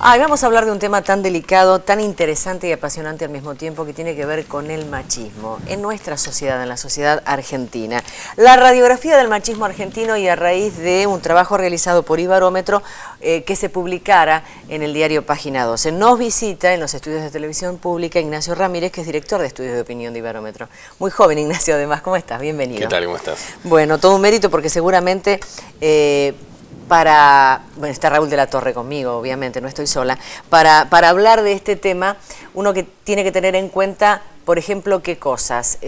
Vamos a hablar de un tema tan delicado, tan interesante y apasionante al mismo tiempo, que tiene que ver con el machismo en nuestra sociedad, en la sociedad argentina. La radiografía del machismo argentino, y a raíz de un trabajo realizado por Ibarómetro que se publicara en el diario Página 12. Nos visita en los estudios de televisión pública Ignacio Ramírez, que es director de estudios de opinión de Ibarómetro. Muy joven, Ignacio, además. ¿Cómo estás? Bienvenido. ¿Qué tal? ¿Cómo estás? Bueno, todo un mérito porque seguramente... bueno, está Raúl de la Torre conmigo, obviamente, no estoy sola. Para hablar de este tema, uno que tiene que tener en cuenta, por ejemplo, qué cosas.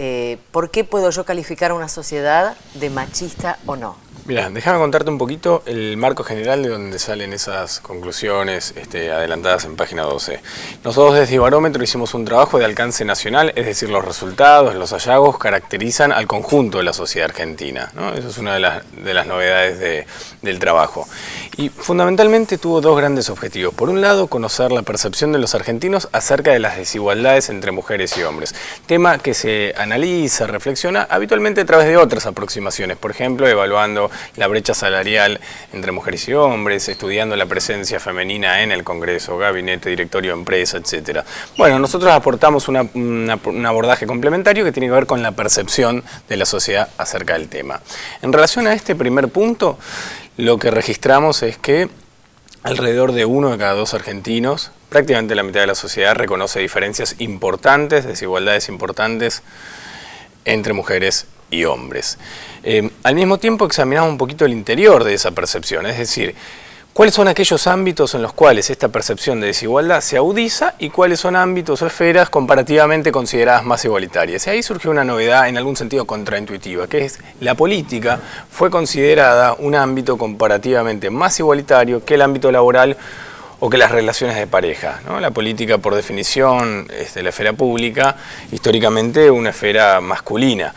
¿Por qué puedo yo calificar a una sociedad de machista o no? Mira, déjame contarte un poquito el marco general de donde salen esas conclusiones adelantadas en Página 12. Nosotros desde Ibarómetro hicimos un trabajo de alcance nacional, es decir, los resultados, los hallazgos caracterizan al conjunto de la sociedad argentina, ¿no? Eso es una de las novedades del trabajo. Y fundamentalmente tuvo dos grandes objetivos. Por un lado, conocer la percepción de los argentinos acerca de las desigualdades entre mujeres y hombres. Tema que se analiza, reflexiona habitualmente a través de otras aproximaciones. Por ejemplo, evaluando la brecha salarial entre mujeres y hombres, estudiando la presencia femenina en el Congreso, gabinete, directorio de empresa, etc. Bueno, nosotros aportamos un abordaje complementario que tiene que ver con la percepción de la sociedad acerca del tema. En relación a este primer punto, lo que registramos es que alrededor de 1 de cada 2 argentinos, prácticamente la mitad de la sociedad, reconoce diferencias importantes, desigualdades importantes entre mujeres y hombres. Al mismo tiempo examinamos un poquito el interior de esa percepción, es decir, cuáles son aquellos ámbitos en los cuales esta percepción de desigualdad se agudiza y cuáles son ámbitos o esferas comparativamente consideradas más igualitarias. Y ahí surgió una novedad en algún sentido contraintuitiva, que es la política fue considerada un ámbito comparativamente más igualitario que el ámbito laboral o que las relaciones de pareja, ¿no? La política, por definición, la esfera pública, históricamente una esfera masculina.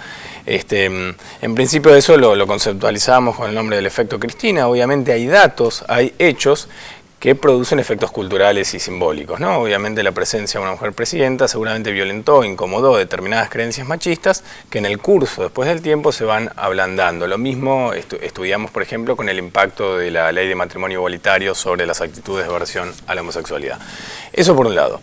En principio eso lo conceptualizamos con el nombre del efecto Cristina. Obviamente hay datos, hay hechos que producen efectos culturales y simbólicos, ¿no? Obviamente la presencia de una mujer presidenta seguramente violentó, incomodó determinadas creencias machistas que en el curso, después del tiempo, se van ablandando. Lo mismo estudiamos, por ejemplo, con el impacto de la ley de matrimonio igualitario sobre las actitudes de aversión a la homosexualidad. Eso por un lado.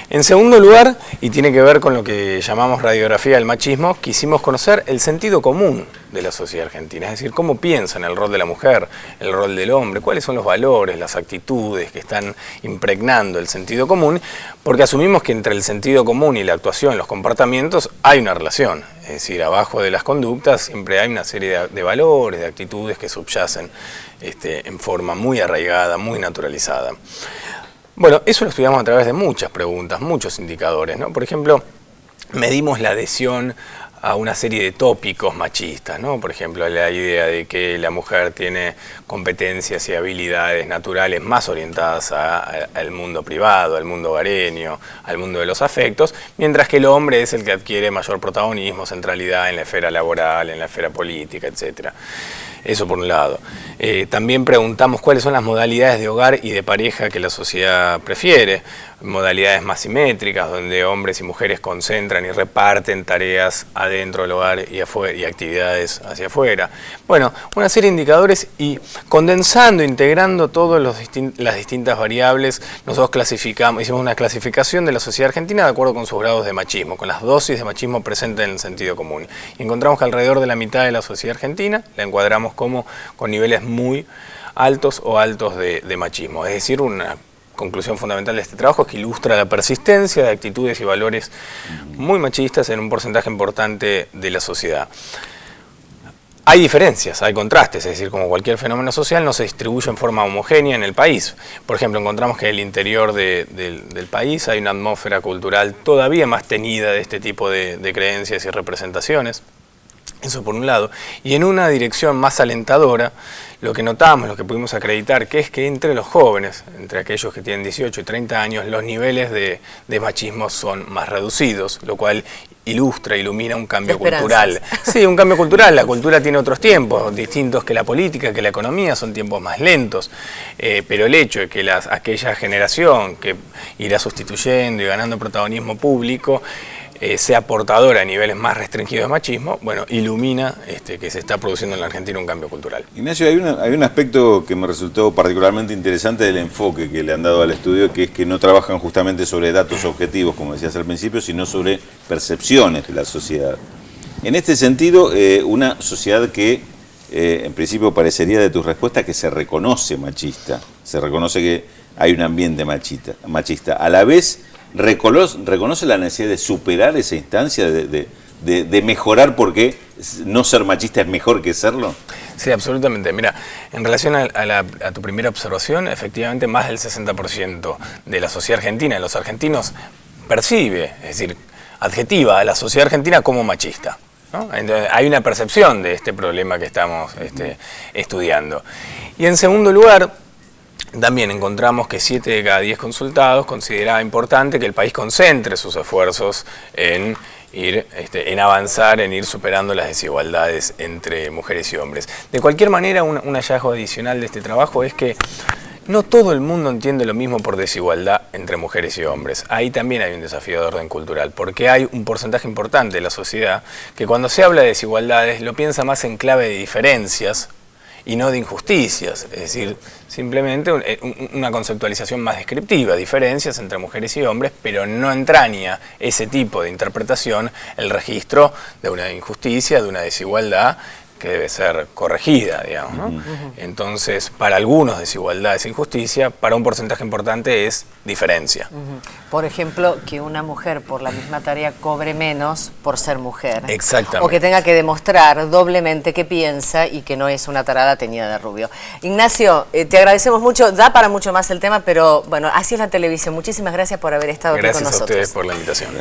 En segundo lugar, y tiene que ver con lo que llamamos radiografía del machismo, quisimos conocer el sentido común de la sociedad argentina, es decir, cómo piensan el rol de la mujer, el rol del hombre, cuáles son los valores, las actitudes que están impregnando el sentido común, porque asumimos que entre el sentido común y la actuación, los comportamientos, hay una relación, es decir, abajo de las conductas siempre hay una serie de valores, de actitudes que subyacen en forma muy arraigada, muy naturalizada. Bueno, eso lo estudiamos a través de muchas preguntas, muchos indicadores, ¿no? Por ejemplo, medimos la adhesión a una serie de tópicos machistas, ¿no? Por ejemplo, la idea de que la mujer tiene competencias y habilidades naturales más orientadas al mundo privado, al mundo hogareño, al mundo de los afectos, mientras que el hombre es el que adquiere mayor protagonismo, centralidad en la esfera laboral, en la esfera política, etc. Eso por un lado. También preguntamos cuáles son las modalidades de hogar y de pareja que la sociedad prefiere. Modalidades más simétricas, donde hombres y mujeres concentran y reparten tareas adentro del hogar y afuera, y actividades hacia afuera. Bueno, una serie de indicadores, y condensando, integrando todas las distintas variables, nosotros hicimos una clasificación de la sociedad argentina de acuerdo con sus grados de machismo, con las dosis de machismo presentes en el sentido común. Y encontramos que alrededor de la mitad de la sociedad argentina la encuadramos como con niveles muy altos o altos de machismo. Es decir, una conclusión fundamental de este trabajo es que ilustra la persistencia de actitudes y valores muy machistas en un porcentaje importante de la sociedad. Hay diferencias, hay contrastes, es decir, como cualquier fenómeno social, no se distribuye en forma homogénea en el país. Por ejemplo, encontramos que en el interior del país hay una atmósfera cultural todavía más teñida de este tipo de creencias y representaciones. Eso por un lado. Y en una dirección más alentadora, lo que notamos, lo que pudimos acreditar, que es que entre los jóvenes, entre aquellos que tienen 18 y 30 años, los niveles de machismo son más reducidos, lo cual ilumina un cambio cultural. Sí, un cambio cultural. La cultura tiene otros tiempos, distintos que la política, que la economía, son tiempos más lentos. Pero el hecho de que aquella generación que irá sustituyendo y ganando protagonismo público, sea portadora a niveles más restringidos de machismo, bueno, ilumina que se está produciendo en la Argentina un cambio cultural. Ignacio, hay un aspecto que me resultó particularmente interesante del enfoque que le han dado al estudio, que es que no trabajan justamente sobre datos objetivos, como decías al principio, sino sobre percepciones de la sociedad. En este sentido, una sociedad que en principio parecería de tu respuesta que se reconoce machista, se reconoce que hay un ambiente machista. A la vez, reconoce la necesidad de superar esa instancia, de mejorar, porque no ser machista es mejor que serlo. Sí, absolutamente. Mira, en relación a tu primera observación, efectivamente más del 60% de la sociedad argentina, de los argentinos, percibe, es decir, adjetiva a la sociedad argentina como machista, ¿no? Entonces, hay una percepción de este problema que estamos estudiando. Y en segundo lugar, también encontramos que 7 de cada 10 consultados consideraba importante que el país concentre sus esfuerzos en en avanzar, en ir superando las desigualdades entre mujeres y hombres. De cualquier manera, un hallazgo adicional de este trabajo es que no todo el mundo entiende lo mismo por desigualdad entre mujeres y hombres. Ahí también hay un desafío de orden cultural, porque hay un porcentaje importante de la sociedad que cuando se habla de desigualdades lo piensa más en clave de diferencias y no de injusticias, es decir, simplemente una conceptualización más descriptiva, diferencias entre mujeres y hombres, pero no entraña ese tipo de interpretación el registro de una injusticia, de una desigualdad que debe ser corregida, digamos, ¿no? Entonces, para algunos desigualdad es injusticia, para un porcentaje importante es diferencia. Por ejemplo, que una mujer por la misma tarea cobre menos por ser mujer. Exactamente. O que tenga que demostrar doblemente que piensa y que no es una tarada teñida de rubio. Ignacio, te agradecemos mucho, da para mucho más el tema, pero bueno, así es la televisión. Muchísimas gracias por haber estado aquí con nosotros. Gracias a ustedes por la invitación.